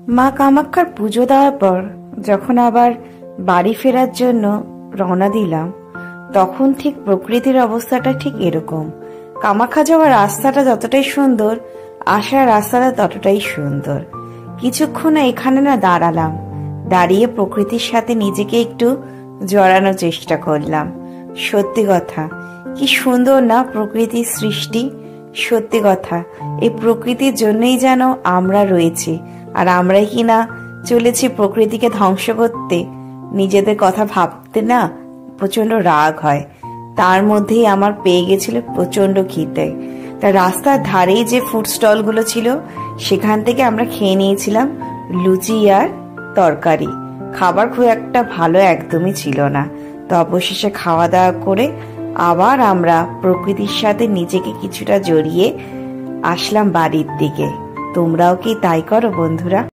মা কামাক্ষার পুজো দেওয়ার পর যখন আবার বাড়ি ফেরার জন্য রওনা দিলাম, তখন ঠিক প্রকৃতির অবস্থাটা ঠিক এরকম। কামাখ্যা যাওয়ার রাস্তাটা যতটাই সুন্দর, আসার রাস্তাটা ততটাই সুন্দর। কিছুক্ষণ এখানে না দাঁড়ালাম, দাঁড়িয়ে প্রকৃতির সাথে নিজেকে একটু জড়ানোর চেষ্টা করলাম। সত্যি কথা, কি সুন্দর না প্রকৃতির সৃষ্টি। সত্যি কথা, এই প্রকৃতির জন্যই যেন আমরা রয়েছি, আর আমরাই কিনা চলেছি প্রকৃতিকে ধ্বংস করতে। নিজেদের কথা ভাবতে না প্রচন্ড রাগ হয়। তার মধ্যেই আমার পেয়ে গেছিল প্রচন্ড খিদে। তা রাস্তার ধারেই যে ফুড স্টল গুলো ছিল, সেখান থেকে আমরা খেয়ে নিয়েছিলাম লুচি আর তরকারি। খাবার খুব একটা ভালো একদমই ছিল না। তো অবশেষে খাওয়া দাওয়া করে আবার আমরা প্রকৃতির সাথে নিজেকে কিছুটা জড়িয়ে আসলাম বাড়ির দিকে। তোমরাও কি তাই করো বন্ধুরা?